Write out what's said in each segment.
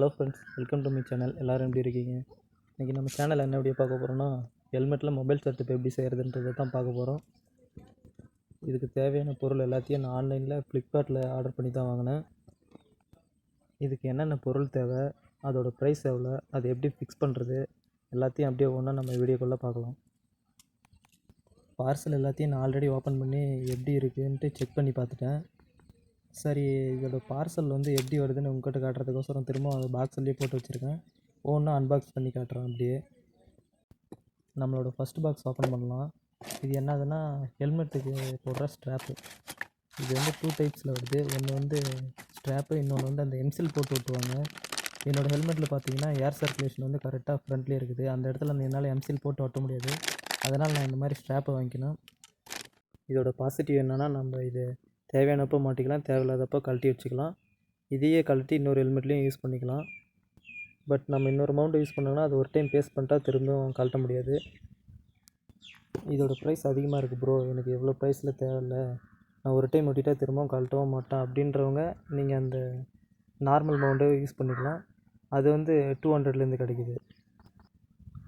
Hello friends, welcome to my channel. எல்லோரும் எப்படி இருக்கீங்க? இன்றைக்கி நம்ம சேனல் என்ன வீடியோ பார்க்க போகிறோன்னா, ஹெல்மெட்டில் மொபைல் செட்டப் எப்படி செய்கிறதுன்றதை தான் பார்க்க போகிறோம். இதுக்கு தேவையான பொருள் எல்லாத்தையும் நான் ஆன்லைனில் ஃப்ளிப்கார்ட்டில் ஆர்டர் பண்ணி தான் வாங்கினேன். இதுக்கு என்னென்ன பொருள் தேவை, அதோட ப்ரைஸ் எவ்வளோ, அதை எப்படி ஃபிக்ஸ் பண்ணுறது, எல்லாத்தையும் அப்படியே ஒன்றா நம்ம வீடியோக்குள்ளே பார்க்கலாம். பார்சல் எல்லாத்தையும் நான் ஆல்ரெடி ஓப்பன் பண்ணி எப்படி இருக்குதுன்ட்டு செக் பண்ணி பார்த்துட்டேன். சரி, இதோட பார்சல் எப்படி வருதுன்னு உங்கள்கிட்ட காட்டுறதுக்கோசரம் திரும்ப அதை பாக்ஸ்லேயே போட்டு வச்சுருக்கேன். ஒவ்வொன்றா அன்பாக்ஸ் பண்ணி காட்டுறேன். அப்படியே நம்மளோட ஃபஸ்ட் பாக்ஸ் ஓப்பன் பண்ணலாம். இது என்னதுன்னா, ஹெல்மெட்டுக்கு போடுற ஸ்ட்ராப்பு. இது 2 டைப்ஸில் வருது. ஒன்று ஸ்ட்ராப்பு, இன்னொன்று அந்த எம்சில் போட்டு விட்டுருவாங்க. என்னோடய ஹெல்மெட்டில் பார்த்தீங்கன்னா ஏர் சர்க்குலேஷன் கரெக்டாக ஃப்ரண்ட்லேயே இருக்குது. அந்த இடத்துல என்னால் எம்சில் போட்டு ஒட்ட முடியாது. அதனால் நான் இந்த மாதிரி ஸ்ட்ராப்பை வாங்கிக்கணும். இதோட பாசிட்டிவ் என்னென்னா, நம்ம இது தேவையானப்போ மாட்டிக்கலாம், தேவையில்லாதப்போ கழட்டி வச்சுக்கலாம். இதையே கழட்டி இன்னொரு ஹெல்மெட்லேயும் யூஸ் பண்ணிக்கலாம். பட் நம்ம இன்னொரு மவுண்ட் யூஸ் பண்ணோன்னா அது ஒரு டைம் பேஸ்ட் பண்ணிட்டா திரும்பவும் கழட்ட முடியாது. இதோட ப்ரைஸ் அதிகமாக இருக்குது ப்ரோ, எனக்கு எவ்வளோ ப்ரைஸில் தேவையில்லை, நான் ஒரு டைம் ஒட்டிட்டா திரும்பவும் கழட்டவும் மாட்டேன் அப்படின்றவங்க நீங்கள் அந்த நார்மல் மவுண்டை யூஸ் பண்ணிக்கலாம். அது 200லேருந்து கிடைக்கிது.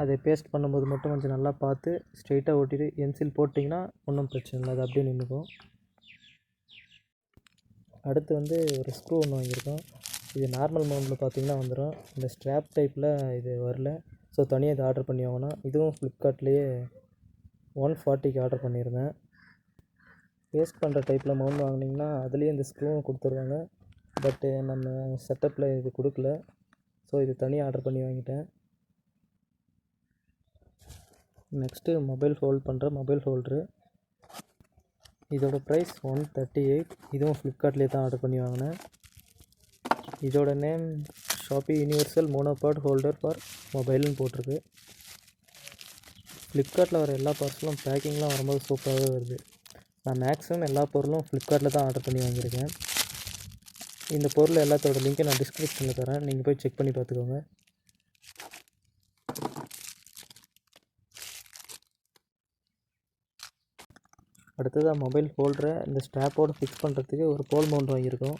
அதை பேஸ்ட் பண்ணும்போது மட்டும் கொஞ்சம் நல்லா பார்த்து ஸ்ட்ரெயிட்டாக ஓட்டிட்டு எம்சில் போட்டிங்கன்னா ஒன்றும் பிரச்சனை இல்லை, அது அப்படியே நின்றுக்கும். அடுத்து ஒரு ஸ்க்ரூ ஒன்று வாங்கியிருக்கோம். இது நார்மல் மவுண்டில் பார்த்திங்கன்னா வந்துடும். இந்த ஸ்ட்ராப் டைப்பில் இது வரல. ஸோ தனியாக இது ஆர்டர் பண்ணி வாங்கினோம். இதுவும் ஃப்ளிப்கார்ட்லேயே 140க்கு ஆர்டர் பண்ணியிருந்தேன். பேஸ்ட் பண்ணுற டைப்பில் மவுண்ட் வாங்கினீங்கன்னா அதுலேயே இந்த ஸ்க்ரூவும் கொடுத்துருவாங்க. பட்டு நம்ம செட்டப்பில் இது கொடுக்கல. ஸோ இது தனியாக ஆர்டர் பண்ணி வாங்கிட்டேன். நெக்ஸ்ட்டு மொபைல் ஹோல்ட் பண்ணுற மொபைல் ஹோல்ட்ரு. இதோட ப்ரைஸ் 138. இதுவும் ஃப்ளிப்கார்ட்லேயே தான் ஆர்டர் பண்ணி வாங்கினேன். இதோட name Shoppy universal monopod holder for மொபைல்னு போட்டிருக்கு. ஃப்ளிப்கார்ட்டில் வர எல்லா பார்சலும் பேக்கிங்லாம் வரும்போது சூப்பராகவே வருது. நான் மேக்ஸிமம் எல்லா பொருளும் ஃப்ளிப்கார்ட்டில் தான் ஆர்டர் பண்ணி வாங்கியிருக்கேன். இந்த பொருள் எல்லாத்தோட லிங்க்கை நான் டிஸ்கிரிப்ஷனில் தரேன், நீங்கள் போய் செக் பண்ணி பார்த்துக்கோங்க. அடுத்ததாக மொபைல் ஹோல்டரை இந்த ஸ்ட்ராப்போடு ஃபிக்ஸ் பண்ணுறதுக்கு ஒரு போல் மவுண்ட் வாங்கியிருக்கோம்.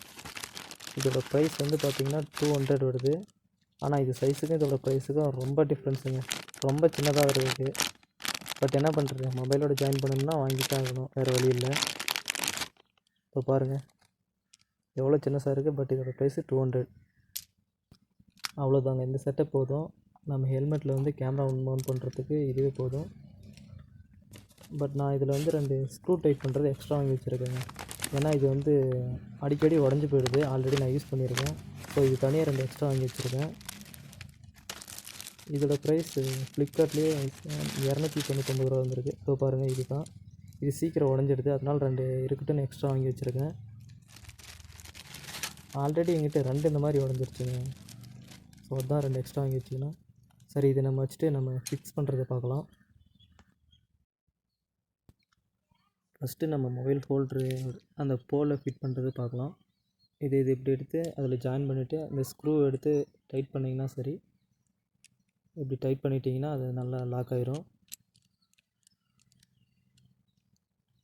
இதோட ப்ரைஸ் பார்த்திங்கன்னா 200 வருது. ஆனால் இது சைஸுக்கும் இதோட ப்ரைஸுக்கும் ரொம்ப டிஃப்ரென்ஸுங்க. ரொம்ப சின்னதாக இருக்குது. பட் என்ன பண்ணுறது, மொபைலோட ஜாயின் பண்ணணும்னா வாங்கித்தான் ஆகணும், வேறு வழி இல்லை. இப்போ பாருங்கள் எவ்வளோ சின்னதாக இருக்குது. பட் இதோட ப்ரைஸு 200. அவ்வளோதாங்க, இந்த செட்டப் போதும். நம்ம ஹெல்மெட்டில் கேமரா மவுண்ட் பண்ணுறதுக்கு இதுவே போதும். பட் நான் இதில் 2 ஸ்க்ரூ டைட் பண்ணுறது எக்ஸ்ட்ரா வாங்கி வச்சுருக்கேங்க. ஏன்னா இது அடிக்கடி உடஞ்சி போயிடுது, ஆல்ரெடி நான் யூஸ் பண்ணியிருக்கேன். ஸோ இது தனியாக 2 எக்ஸ்ட்ரா வாங்கி வச்சுருக்கேன். இதோட ப்ரைஸ் ஃப்ளிப்கார்ட்லேயே 299 ரூபா வந்திருக்கு. ஸோ பாருங்கள், இது தான். இது சீக்கிரம் உடஞ்சிடுது, அதனால் 2 இருக்குட்டுன்னு எக்ஸ்ட்ரா வாங்கி வச்சுருக்கேன். ஆல்ரெடி எங்கிட்ட 2 இந்த மாதிரி உடஞ்சிருச்சுங்க. ஸோ அதுதான் 2 எக்ஸ்ட்ரா வாங்கி வச்சுக்கணும். சரி, இதை நம்ம வச்சுட்டு நம்ம ஃபிக்ஸ் பண்ணுறதை பார்க்கலாம். ஃபஸ்ட்டு நம்ம மொபைல் ஹோல்ட்ரு அந்த போலில் ஃபிட் பண்ணுறது பார்க்கலாம். இது இப்படி எடுத்து அதில் ஜாயின் பண்ணிவிட்டு அந்த ஸ்க்ரூ எடுத்து டைட் பண்ணிங்கன்னா சரி. இப்படி டைட் பண்ணிட்டீங்கன்னா அது நல்லா லாக் ஆகிரும்.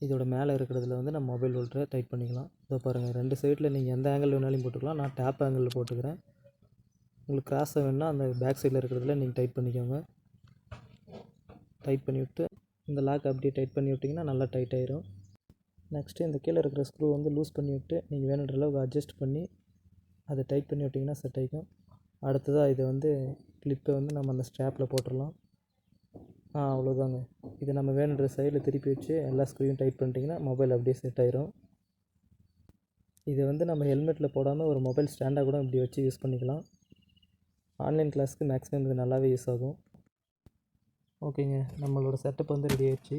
இதோட மேலே இருக்கிறதுல நம்ம மொபைல் ஹோல்டரை டைட் பண்ணிக்கலாம். இதை பாருங்கள், 2 சைடில் நீங்கள் எந்த ஆங்கிள் வேணாலும் போட்டுக்கலாம். நான் டேப் ஆங்கிளில் போட்டுக்கிறேன். உங்களுக்கு கிராஸாக வேணுன்னா அந்த பேக் சைடில் இருக்கிறதுல நீங்கள் டைட் பண்ணிக்கோங்க. டைட் பண்ணி விட்டு இந்த லாக் அப்படியே டைட் பண்ணி விட்டிங்கன்னா நல்லா டைட் ஆகிரும். நெக்ஸ்ட்டு இந்த கீழே இருக்கிற ஸ்க்ரூ லூஸ் பண்ணி விட்டு நீங்கள் வேணுன்ற அளவுக்கு அட்ஜஸ்ட் பண்ணி அதை டைட் பண்ணி விட்டிங்கன்னா செட் ஆகிக்கும். அடுத்ததாக இதை கிளிப்பை நம்ம அந்த ஸ்ட்ராப்பில் போட்டுடலாம். அவ்வளோதாங்க. இதை நம்ம வேணுன்ற சைடில் திருப்பி வச்சு எல்லா ஸ்க்ரூவையும் டைட் பண்ணிட்டிங்கன்னா மொபைல் அப்படியே செட் ஆகிரும். இதை நம்ம ஹெல்மெட்டில் போடாமல் ஒரு மொபைல் ஸ்டாண்டாக கூட இப்படி வச்சு யூஸ் பண்ணிக்கலாம். ஆன்லைன் கிளாஸுக்கு மேக்ஸிமம் இது நல்லாவே யூஸ் ஆகும். ஓகேங்க, நம்மளோட செட்டப் ரெடி ஆகிடுச்சு.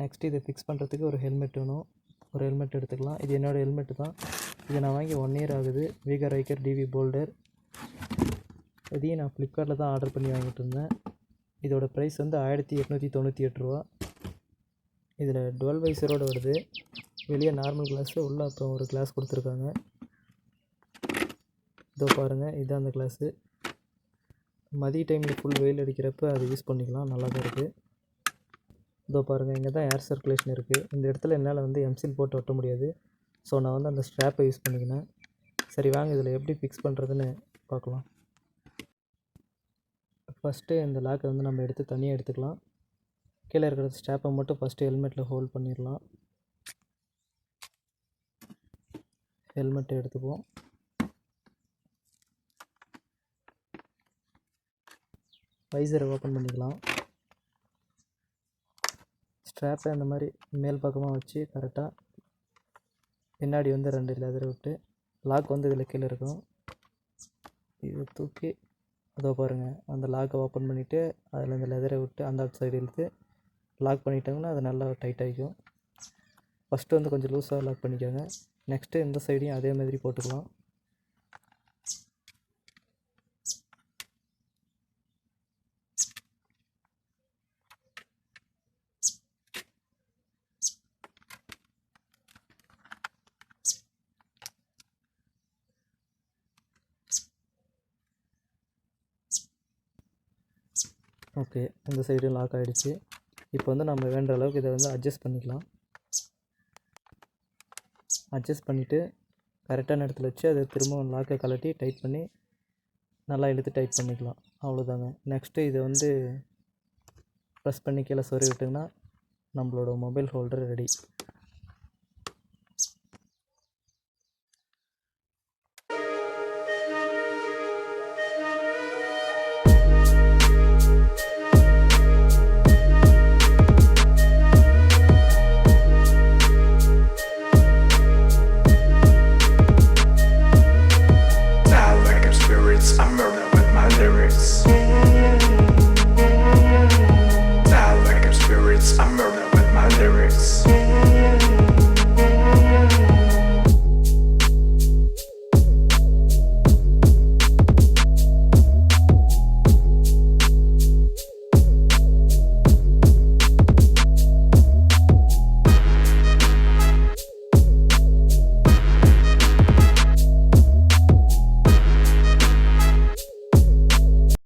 நெக்ஸ்ட்டு இதை ஃபிக்ஸ் பண்ணுறதுக்கு ஒரு ஹெல்மெட் வேணும். ஒரு ஹெல்மெட் எடுத்துக்கலாம். இது என்னோடய ஹெல்மெட்டு தான். இதை நான் வாங்கி 1 இயர் ஆகுது. வீகர் ரைக்கர் டிவி போல்டர். இதையும் நான் ஃப்ளிப்கார்ட்டில் தான் ஆர்டர் பண்ணி வாங்கிட்டு இருந்தேன். இதோட ப்ரைஸ் 1898 ரூபா. இதில் 12 வைசரோடு வருது. வெளியே நார்மல் கிளாஸு, உள்ளே அப்புறம் ஒரு கிளாஸ் கொடுத்துருக்காங்க. இதோ பாருங்கள், இதுதான் அந்த கிளாஸு. மதிய டைமில் ஃபுல் வெயில் அடிக்கிறப்ப அதை யூஸ் பண்ணிக்கலாம், நல்லா தான் இருக்குது. இதோ பாருங்கள், இங்கே தான் ஏர் சர்க்குலேஷன் இருக்குது. இந்த இடத்துல என்னால் எம்சில் போட்டு ஒட்ட முடியாது. ஸோ நான் அந்த ஸ்ட்ராப்பை யூஸ் பண்ணிக்கினேன். சரி வாங்க, இதில் எப்படி ஃபிக்ஸ் பண்ணுறதுன்னு பார்க்கலாம். ஃபஸ்ட்டு இந்த லாக்கை வந்து நம்ம எடுத்து தனியாக எடுத்துக்கலாம். கீழே இருக்கிற ஸ்ட்ராப்பை மட்டும் ஃபஸ்ட்டு ஹெல்மெட்டில் ஹோல்ட் பண்ணிடலாம். ஹெல்மெட்டை எடுத்துப்போம். வைசரை ஓப்பன் பண்ணிக்கலாம். ஸ்ட்ராப்பை அந்த மாதிரி மேல் பக்கமாக வச்சு கரெக்டாக பின்னாடி வந்து 2 லெதரை விட்டு லாக் வந்து இதில் கீழே இருக்கும். இதை தூக்கி அதோ பாருங்கள், அந்த லாக்கை ஓப்பன் பண்ணிவிட்டு அதில் இந்த லெதரை விட்டு அந்த சைடு இழுத்து லாக் பண்ணிட்டோம்னா அது நல்லா டைட் ஆகிக்கும். ஃபஸ்ட்டு வந்து கொஞ்சம் லூஸாக லாக் பண்ணிக்கோங்க. நெக்ஸ்ட்டு இந்த சைடையும் அதே மாதிரி போட்டுக்கலாம். ஓகே, இந்த சைடும் லாக் ஆகிடுச்சு. இப்போ வந்து நம்ம வேண்ட அளவுக்கு இதை வந்து அட்ஜஸ்ட் பண்ணிக்கலாம். அட்ஜஸ்ட் பண்ணிவிட்டு கரெக்டான இடத்துல வச்சு அதை திரும்பவும் லாக்கை கழட்டி டைட் பண்ணி நல்லா இழுத்து டைட் பண்ணிக்கலாம். அவ்வளோதாங்க. நெக்ஸ்ட்டு இதை வந்து ப்ரெஸ் பண்ணி கீழே சொருவி விட்டிங்கன்னா நம்மளோட மொபைல் ஹோல்டர் ரெடி.